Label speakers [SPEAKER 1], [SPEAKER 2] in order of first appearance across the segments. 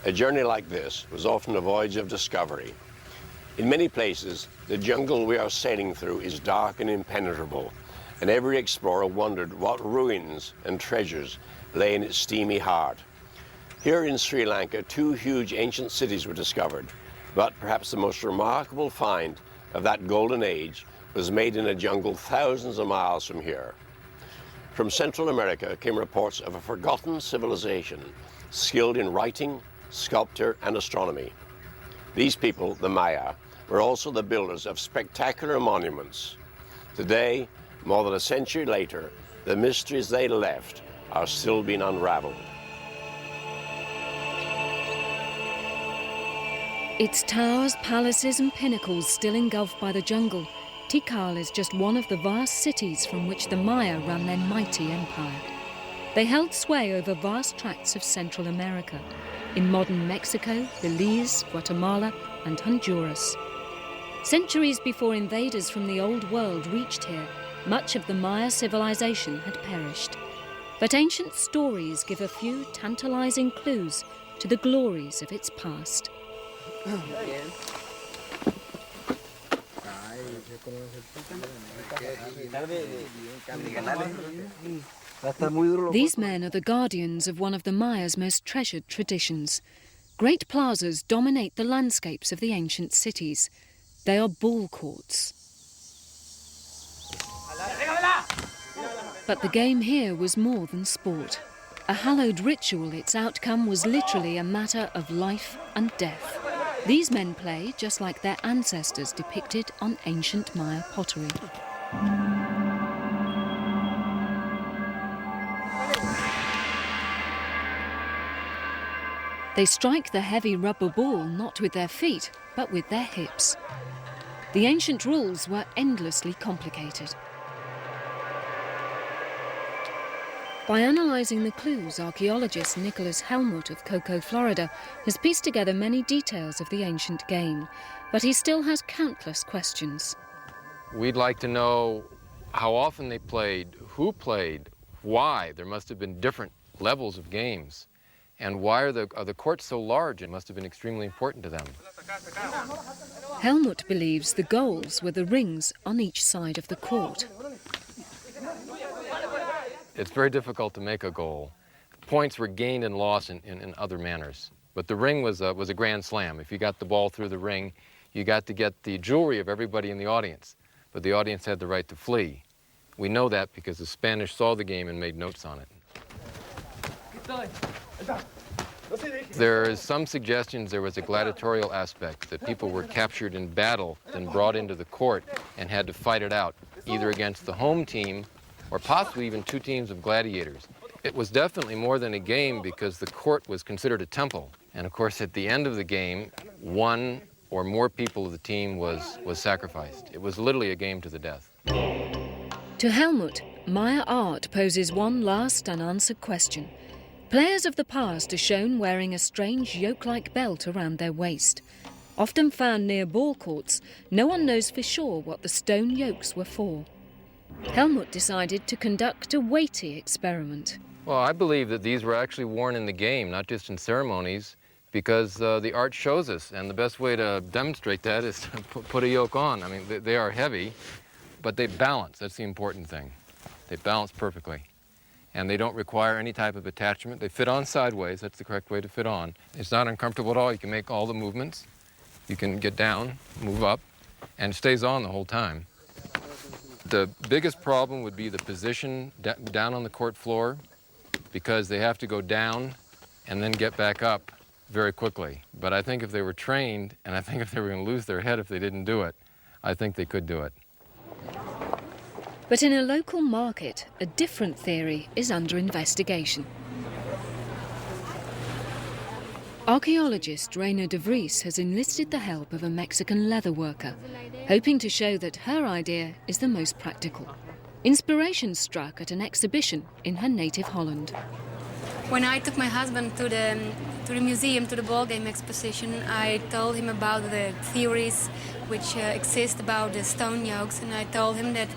[SPEAKER 1] A journey like this was often a voyage of discovery. In many places, the jungle we are sailing through is dark and impenetrable, and every explorer wondered what ruins and treasures lay in its steamy heart. Here in Sri Lanka, 2 huge ancient cities were discovered, but perhaps the most remarkable find of that golden age was made in a jungle thousands of miles from here. From Central America came reports of a forgotten civilization, skilled in writing, sculpture, and astronomy. These people, the Maya, were also the builders of spectacular monuments. Today, more than a century later, the mysteries they left are still being unraveled.
[SPEAKER 2] Its towers, palaces and pinnacles still engulfed by the jungle, Tikal is just one of the vast cities from which the Maya ran their mighty empire. They held sway over vast tracts of Central America, in modern Mexico, Belize, Guatemala and Honduras. Centuries before invaders from the Old World reached here, much of the Maya civilization had perished. But ancient stories give a few tantalizing clues to the glories of its past. These men are the guardians of one of the Maya's most treasured traditions. Great plazas dominate the landscapes of the ancient cities. They are ball courts. But the game here was more than sport. A hallowed ritual, its outcome was literally a matter of life and death. These men play just like their ancestors depicted on ancient Maya pottery. They strike the heavy rubber ball not with their feet, but with their hips. The ancient rules were endlessly complicated. By analysing the clues, archaeologist Nicholas Helmut of Cocoa, Florida, has pieced together many details of the ancient game, but he still has countless questions.
[SPEAKER 3] We'd like to know how often they played, who played, why. There must have been different levels of games. And why are the courts so large? It must have been extremely important to them.
[SPEAKER 2] Helmut believes the goals were the rings on each side of the court.
[SPEAKER 3] It's very difficult to make a goal. Points were gained and lost in other manners. But the ring was a grand slam. If you got the ball through the ring, you got to get the jewelry of everybody in the audience. But the audience had the right to flee. We know that because the Spanish saw the game and made notes on it. There is some suggestions there was a gladiatorial aspect, that people were captured in battle, then brought into the court and had to fight it out, either against the home team or possibly even 2 teams of gladiators. It was definitely more than a game because the court was considered a temple. And of course, at the end of the game, 1 or more people of the team was sacrificed. It was literally a game to the death.
[SPEAKER 2] To Helmut, Maya art poses one last unanswered question. Players of the past are shown wearing a strange yoke-like belt around their waist. Often found near ball courts, no one knows for sure what the stone yokes were for. Helmut decided to conduct a weighty experiment.
[SPEAKER 3] Well, I believe that these were actually worn in the game, not just in ceremonies, because the art shows us, and the best way to demonstrate that is to put a yoke on. I mean, they are heavy, but they balance. That's the important thing. They balance perfectly. And they don't require any type of attachment. They fit on sideways. That's the correct way to fit on. It's not uncomfortable at all. You can make all the movements. You can get down, move up, and it stays on the whole time. The biggest problem would be the position down on the court floor, because they have to go down and then get back up very quickly. But I think if they were trained, and I think if they were going to lose their head if they didn't do it, I think they could do it.
[SPEAKER 2] But in a local market, a different theory is under investigation. Archaeologist Reina de Vries has enlisted the help of a Mexican leather worker, hoping to show that her idea is the most practical. Inspiration struck at an exhibition in her native Holland.
[SPEAKER 4] When I took my husband to to the museum, to the ball game exposition, I told him about the theories which exist about the stone yolks, and I told him that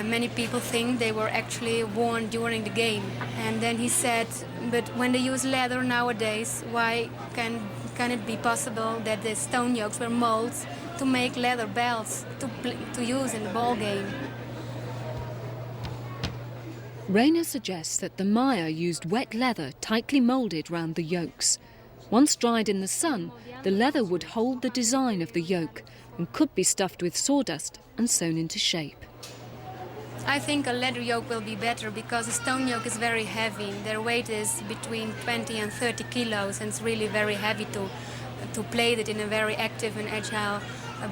[SPEAKER 4] many people think they were actually worn during the game. And then he said, but when they use leather nowadays, why can it be possible that the stone yolks were molded to make leather belts to use in the ball game?
[SPEAKER 2] Rayner suggests that the Maya used wet leather tightly moulded round the yolks. Once dried in the sun, the leather would hold the design of the yoke and could be stuffed with sawdust and sewn into shape.
[SPEAKER 4] I think a leather yoke will be better because a stone yoke is very heavy. Their weight is between 20 and 30 kilos, and it's really very heavy to play it in a very active and agile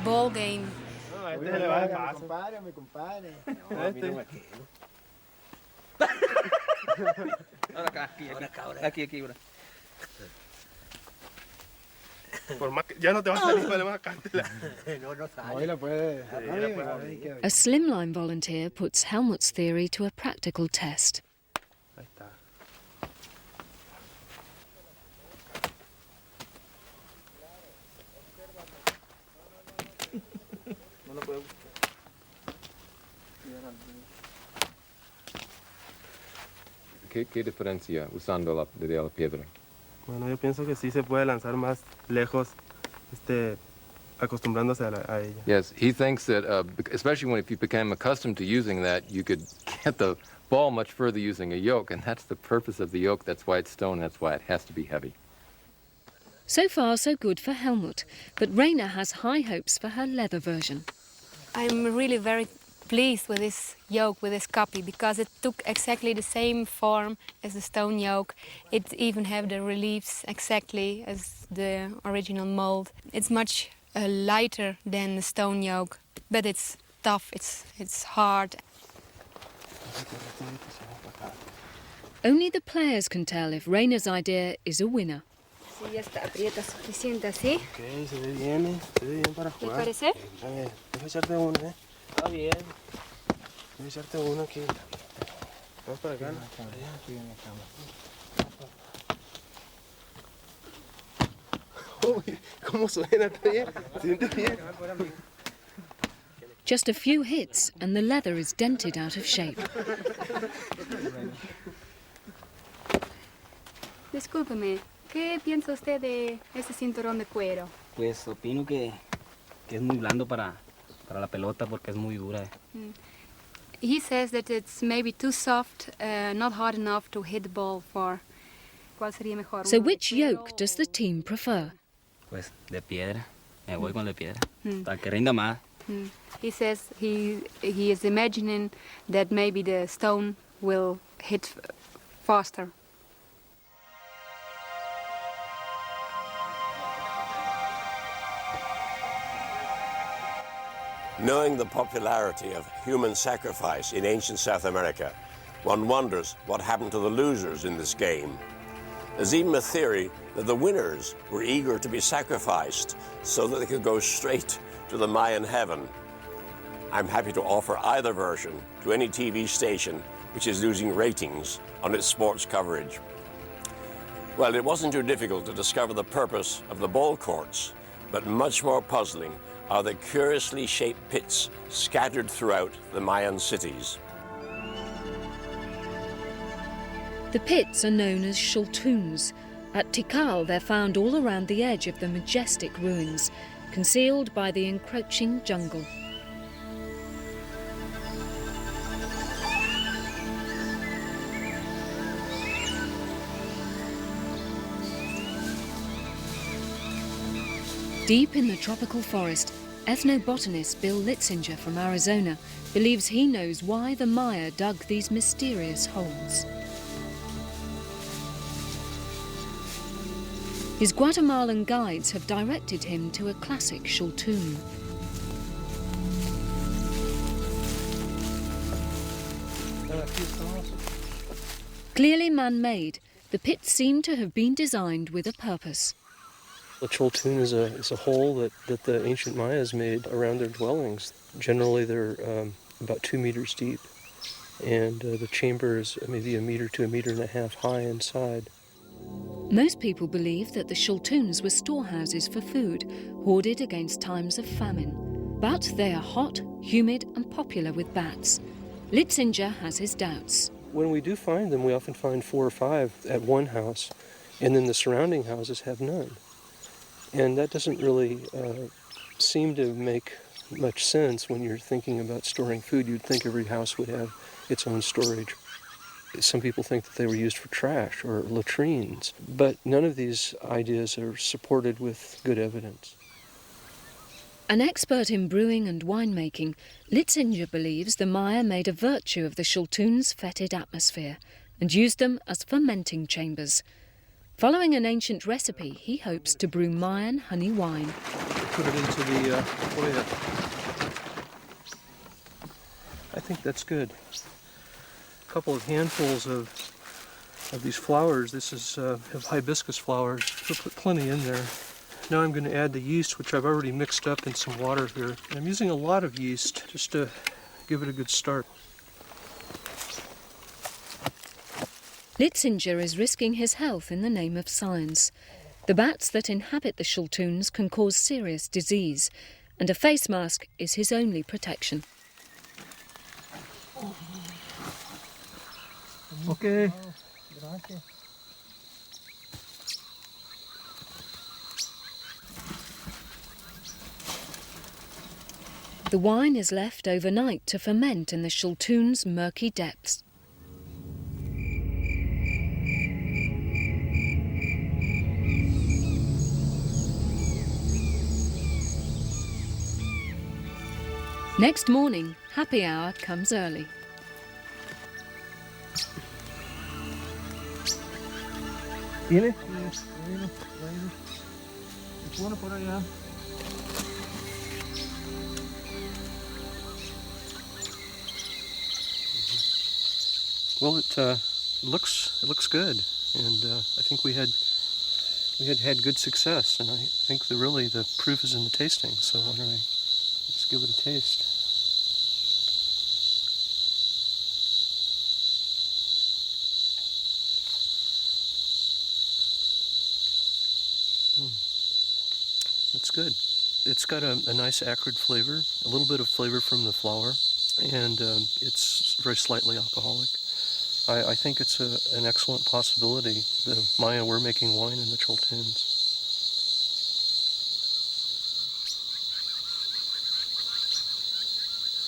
[SPEAKER 4] ball game.
[SPEAKER 2] A slimline volunteer puts Helmut's theory to a practical test.
[SPEAKER 3] ¿Qué diferencia usando la piedra?
[SPEAKER 5] Bueno, yo pienso que sí se puede lanzar más lejos, acostumbrándose a ella.
[SPEAKER 3] Yes, he thinks that, especially if you became accustomed to using that, you could get the ball much further using a yoke, and that's the purpose of the yoke. That's why it's stone. That's why it has to be heavy.
[SPEAKER 2] So far, so good for Helmut, but Rayner has high hopes for her leather version.
[SPEAKER 4] I'm really very pleased with this yoke, with this copy, because it took exactly the same form as the stone yoke. It even have the reliefs exactly as the original mold. It's much lighter than the stone yoke, but it's tough, it's hard.
[SPEAKER 2] Only the players can tell if Rayner's idea is a winner.
[SPEAKER 4] Sí, ya está, aprieta suficiente así.
[SPEAKER 5] Ok, se ve bien para
[SPEAKER 4] ¿Te
[SPEAKER 5] jugar.
[SPEAKER 4] parece?
[SPEAKER 5] A ver, deja echarte una, Está bien. Deja echarte una aquí. Vamos para acá, Uy, ¿cómo suena? ¿Está bien? ¿Se siente bien?
[SPEAKER 2] Just a few hits and the leather is dented out of shape.
[SPEAKER 4] Discúlpeme, ¿qué piensa usted de ese cinturón de cuero?
[SPEAKER 6] Pues opino que es muy blando para la pelota porque es muy dura.
[SPEAKER 4] He says that it's maybe too soft, not hard enough to hit the ball for. ¿Cuál sería mejor?
[SPEAKER 2] So which yoke does the team prefer?
[SPEAKER 6] Pues de piedra. Me voy con de piedra. Para que rinda más.
[SPEAKER 4] He says he is imagining that maybe the stone will hit faster.
[SPEAKER 1] Knowing the popularity of human sacrifice in ancient South America, one wonders what happened to the losers in this game. There's even a theory that the winners were eager to be sacrificed so that they could go straight to the Mayan heaven. I'm happy to offer either version to any TV station which is losing ratings on its sports coverage. Well, it wasn't too difficult to discover the purpose of the ball courts, but much more puzzling are the curiously shaped pits scattered throughout the Mayan cities.
[SPEAKER 2] The pits are known as Xultuns. At Tikal, they're found all around the edge of the majestic ruins, concealed by the encroaching jungle. Deep in the tropical forest, ethnobotanist Bill Litzinger from Arizona believes he knows why the Maya dug these mysterious holes. His Guatemalan guides have directed him to a classic Xultun. Clearly man-made, the pits seem to have been designed with a purpose.
[SPEAKER 7] A Xultun is a hole that the ancient Mayas made around their dwellings. Generally, they're about 2 meters deep, and the chamber is maybe 1 meter to 1.5 meters high inside.
[SPEAKER 2] Most people believe that the Shultuns were storehouses for food, hoarded against times of famine. But they are hot, humid and popular with bats. Litzinger has his doubts.
[SPEAKER 7] When we do find them, we often find 4 or 5 at one house, and then the surrounding houses have none. And that doesn't really seem to make much sense when you're thinking about storing food. You'd think every house would have its own storage. Some people think that they were used for trash or latrines, but none of these ideas are supported with good evidence.
[SPEAKER 2] An expert in brewing and winemaking, Litzinger believes the Maya made a virtue of the Shultuns' fetid atmosphere and used them as fermenting chambers. Following an ancient recipe, he hopes to brew Mayan honey wine.
[SPEAKER 7] Put it into the Hoya. I think that's good. A couple of handfuls of these flowers. This is hibiscus flowers. We'll put plenty in there. Now I'm going to add the yeast, which I've already mixed up in some water here. I'm using a lot of yeast just to give it a good start.
[SPEAKER 2] Litzinger is risking his health in the name of science. The bats that inhabit the Shultuns can cause serious disease, and a face mask is his only protection.
[SPEAKER 7] Okay.
[SPEAKER 2] The wine is left overnight to ferment in the Shultuns' murky depths. Next morning, happy hour comes early.
[SPEAKER 5] ¿Tiene? Bueno, por allá.
[SPEAKER 7] Well, it looks good, and I think we had good success, and I think really the proof is in the tasting. So why don't I just give it a taste? It's good. It's got a nice acrid flavor, a little bit of flavor from the flour, and it's very slightly alcoholic. I think it's an excellent possibility. The Maya were making wine in the Chultuns.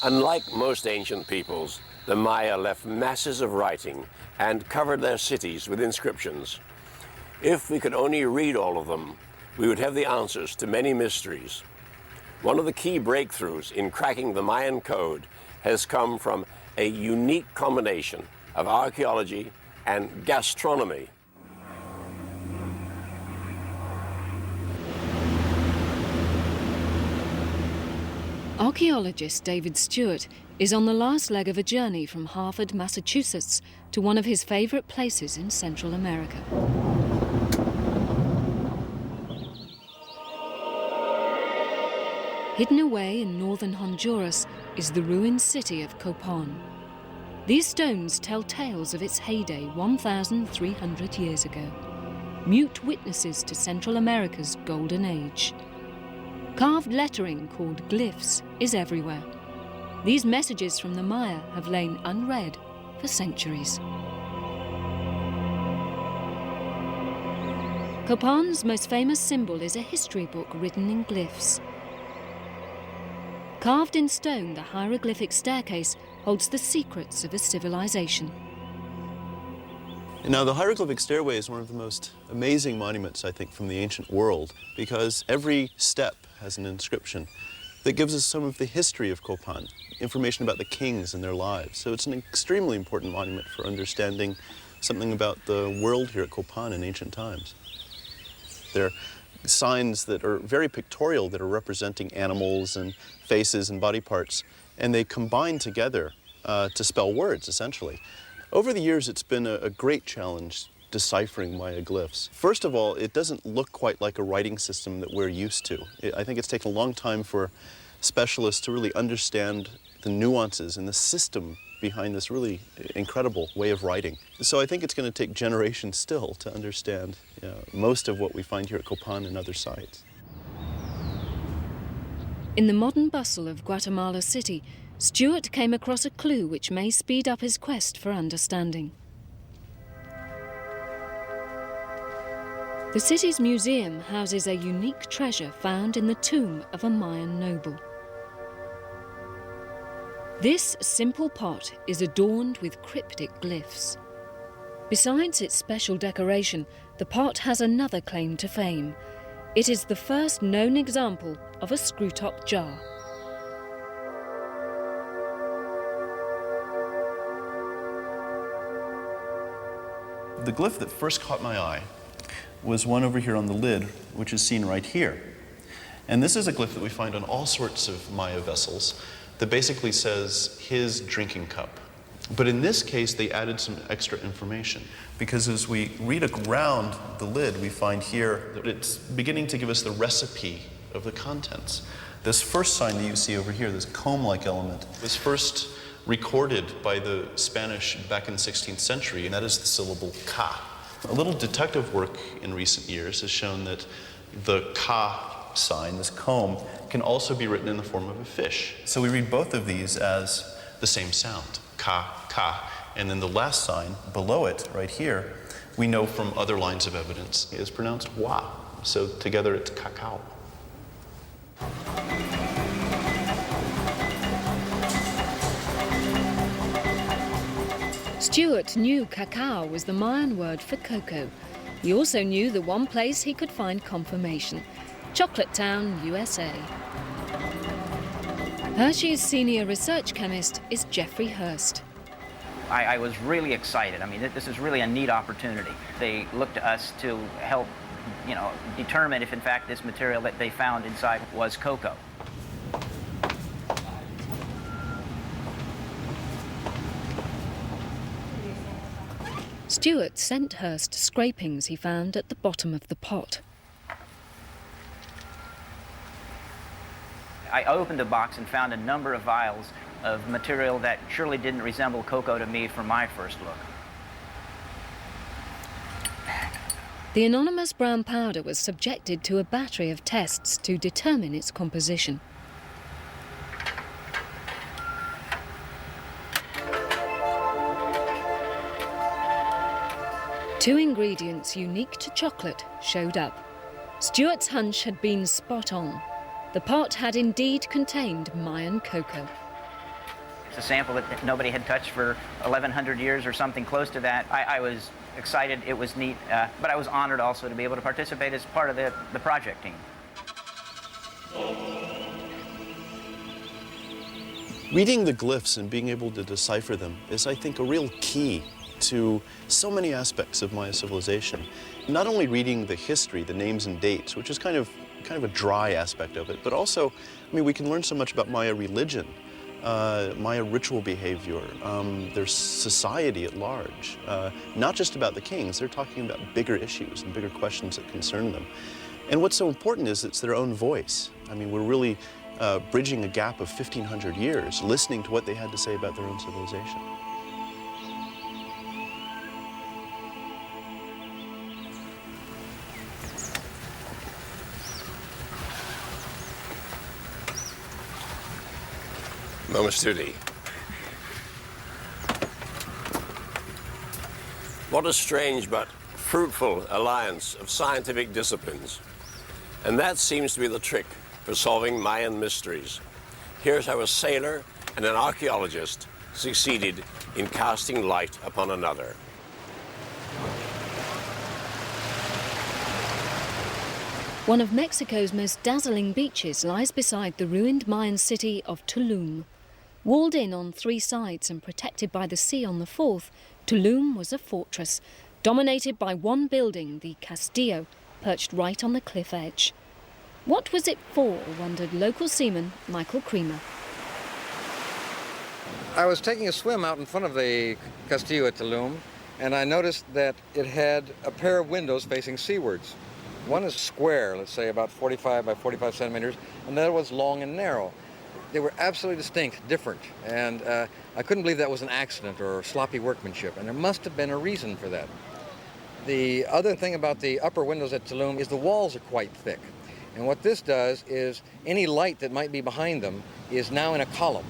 [SPEAKER 1] Unlike most ancient peoples, the Maya left masses of writing and covered their cities with inscriptions. If we could only read all of them, we would have the answers to many mysteries. One of the key breakthroughs in cracking the Mayan code has come from a unique combination of archaeology and gastronomy.
[SPEAKER 2] Archaeologist David Stewart is on the last leg of a journey from Harvard, Massachusetts, to one of his favorite places in Central America. Hidden away in northern Honduras is the ruined city of Copán. These stones tell tales of its heyday 1,300 years ago, mute witnesses to Central America's golden age. Carved lettering called glyphs is everywhere. These messages from the Maya have lain unread for centuries. Copán's most famous symbol is a history book written in glyphs. Carved in stone, the hieroglyphic staircase holds the secrets of a civilization.
[SPEAKER 8] Now, the hieroglyphic stairway is one of the most amazing monuments, I think, from the ancient world, because every step has an inscription that gives us some of the history of Copán, information about the kings and their lives. So it's an extremely important monument for understanding something about the world here at Copán in ancient times. There are signs that are very pictorial that are representing animals and faces and body parts, and they combine together to spell words, essentially. Over the years, it's been a great challenge deciphering Maya glyphs. First of all, it doesn't look quite like a writing system that we're used to. I think it's taken a long time for specialists to really understand the nuances and the system behind this really incredible way of writing. So I think it's going to take generations still to understand most of what we find here at Copan and other sites.
[SPEAKER 2] In the modern bustle of Guatemala City, Stuart came across a clue which may speed up his quest for understanding. The city's museum houses a unique treasure found in the tomb of a Mayan noble. This simple pot is adorned with cryptic glyphs. Besides its special decoration, the pot has another claim to fame. It is the first known example of a screw-top jar.
[SPEAKER 8] The glyph that first caught my eye was one over here on the lid, which is seen right here. And this is a glyph that we find on all sorts of Maya vessels that basically says his drinking cup. But in this case, they added some extra information, because as we read around the lid, we find here that it's beginning to give us the recipe of the contents. This first sign that you see over here, this comb-like element, was first recorded by the Spanish back in the 16th century, and that is the syllable ka. A little detective work in recent years has shown that the ka sign, this comb, can also be written in the form of a fish. So we read both of these as the same sound, ka, ka. And then the last sign below it, right here, we know from other lines of evidence, is pronounced wa. So together it's cacao.
[SPEAKER 2] Stuart knew cacao was the Mayan word for cocoa. He also knew the one place he could find confirmation: Chocolate Town, USA. Hershey's senior research chemist is Jeffrey Hurst.
[SPEAKER 9] I was really excited. I mean, this is really a neat opportunity. They looked to us to help, determine if in fact this material that they found inside was cocoa.
[SPEAKER 2] Stuart sent Hurst scrapings he found at the bottom of the pot.
[SPEAKER 9] I opened the box and found a number of vials of material that surely didn't resemble cocoa to me from my first look.
[SPEAKER 2] The anonymous brown powder was subjected to a battery of tests to determine its composition. Two ingredients unique to chocolate showed up. Stuart's hunch had been spot on. The pot had indeed contained Mayan cocoa.
[SPEAKER 9] It's a sample that nobody had touched for 1,100 years or something close to that. I was excited, it was neat, but I was honored also to be able to participate as part of the project team.
[SPEAKER 8] Reading the glyphs and being able to decipher them is, I think, a real key to so many aspects of Maya civilization. Not only reading the history, the names and dates, which is kind of a dry aspect of it, but also, we can learn so much about Maya religion, Maya ritual behavior, their society at large. Not just about the kings, they're talking about bigger issues and bigger questions that concern them. And what's so important is it's their own voice. We're really bridging a gap of 1,500 years, listening to what they had to say about their own civilization.
[SPEAKER 1] Mama Studi. What a strange but fruitful alliance of scientific disciplines. And that seems to be the trick for solving Mayan mysteries. Here's how a sailor and an archaeologist succeeded in casting light upon another.
[SPEAKER 2] One of Mexico's most dazzling beaches lies beside the ruined Mayan city of Tulum. Walled in on 3 sides and protected by the sea on the 4th, Tulum was a fortress, dominated by one building, the Castillo, perched right on the cliff edge. What was it for, wondered local seaman Michael Creamer.
[SPEAKER 10] I was taking a swim out in front of the Castillo at Tulum, and I noticed that it had a pair of windows facing seawards. One is square, let's say about 45 by 45 centimeters, and the other was long and narrow. They were absolutely distinct, different, and I couldn't believe that was an accident or sloppy workmanship, and there must have been a reason for that. The other thing about the upper windows at Tulum is the walls are quite thick, and what this does is any light that might be behind them is now in a column,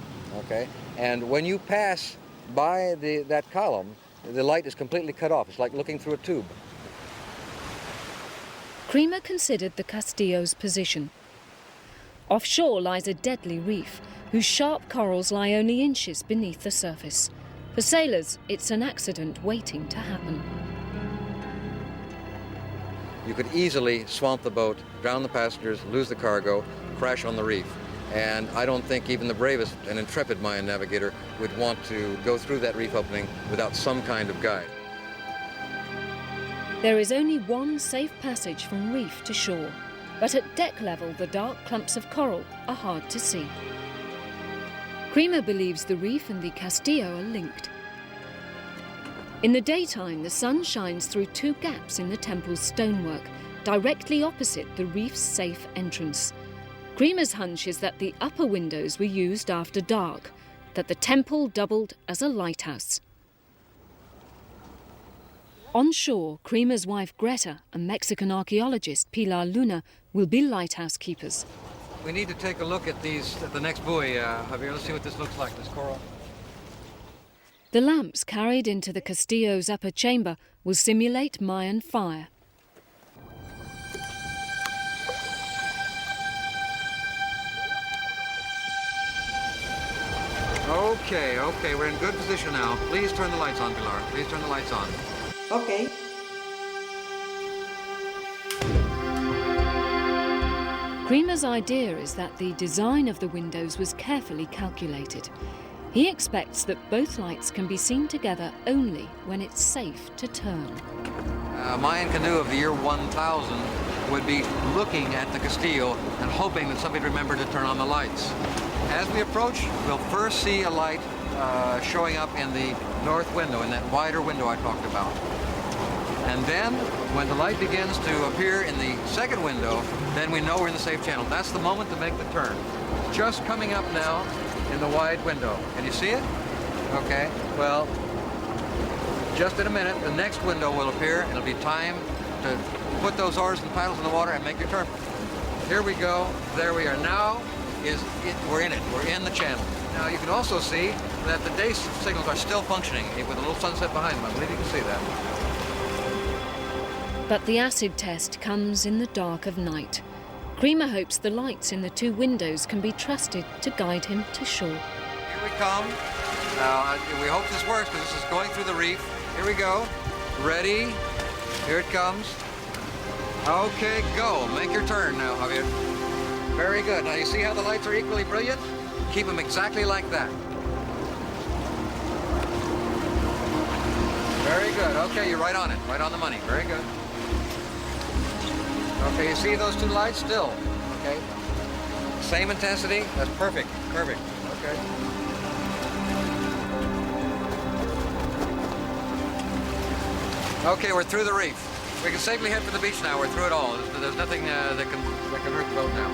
[SPEAKER 10] okay? And when you pass by that column, the light is completely cut off. It's like looking through a tube.
[SPEAKER 2] Creamer considered the Castillo's position. Offshore lies a deadly reef, whose sharp corals lie only inches beneath the surface. For sailors, it's an accident waiting to happen.
[SPEAKER 10] You could easily swamp the boat, drown the passengers, lose the cargo, crash on the reef. And I don't think even the bravest and intrepid Mayan navigator would want to go through that reef opening without some kind of guide.
[SPEAKER 2] There is only one safe passage from reef to shore, but at deck level the dark clumps of coral are hard to see. Creamer believes the reef and the Castillo are linked. In the daytime, the sun shines through two gaps in the temple's stonework, directly opposite the reef's safe entrance. Creamer's hunch is that the upper windows were used after dark, that the temple doubled as a lighthouse. On shore, Creamer's wife Greta and Mexican archaeologist Pilar Luna will be lighthouse keepers.
[SPEAKER 10] We need to take a look at the next buoy, Javier. Let's see what this looks like, this coral.
[SPEAKER 2] The lamps carried into the Castillo's upper chamber will simulate Mayan fire.
[SPEAKER 10] Okay, we're in good position now. Please turn the lights on, Pilar. Please turn the lights on.
[SPEAKER 11] Okay.
[SPEAKER 2] Creamer's idea is that the design of the windows was carefully calculated. He expects that both lights can be seen together only when it's safe to turn.
[SPEAKER 10] A Mayan canoe of the year 1000 would be looking at the Castillo and hoping that somebody remembered to turn on the lights. As we approach, we'll first see a light showing up in the north window, in that wider window I talked about. And then, when the light begins to appear in the second window, then we know we're in the safe channel. That's the moment to make the turn. Just coming up now in the wide window. Can you see it? Okay, well, just in a minute, the next window will appear, and it'll be time to put those oars and paddles in the water and make your turn. Here we go. There we are. Now we're in it. We're in the channel. Now, you can also see that the day signals are still functioning with a little sunset behind them. I believe you can see that.
[SPEAKER 2] But the acid test comes in the dark of night. Creamer hopes the lights in the two windows can be trusted to guide him to shore.
[SPEAKER 10] Here we come. Now, we hope this works because this is going through the reef. Here we go. Ready? Here it comes. Okay, go. Make your turn now, Javier. Very good. Now, you see how the lights are equally brilliant? Keep them exactly like that. Very good. Okay, you're right on it. Right on the money. Very good. Okay, you see those two lights still? Okay. Same intensity. That's perfect. Perfect. Okay. Okay, we're through the reef. We can safely head for the beach now. We're through it all. There's nothing that can hurt the boat now.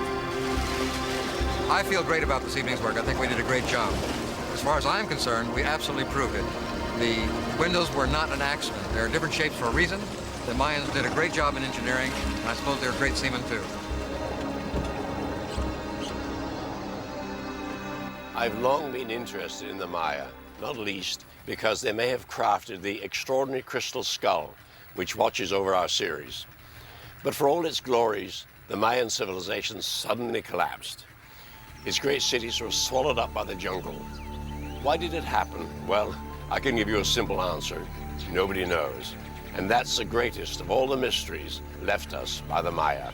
[SPEAKER 10] I feel great about this evening's work. I think we did a great job. As far as I'm concerned, we absolutely proved it. The windows were not an accident. They're different shapes for a reason. The Mayans did a great job in engineering, and I suppose they're great seamen too.
[SPEAKER 1] I've long been interested in the Maya, not least because they may have crafted the extraordinary crystal skull which watches over our series. But for all its glories, the Mayan civilization suddenly collapsed. Its great cities were swallowed up by the jungle. Why did it happen? Well, I can give you a simple answer. Nobody knows. And that's the greatest of all the mysteries left us by the Maya.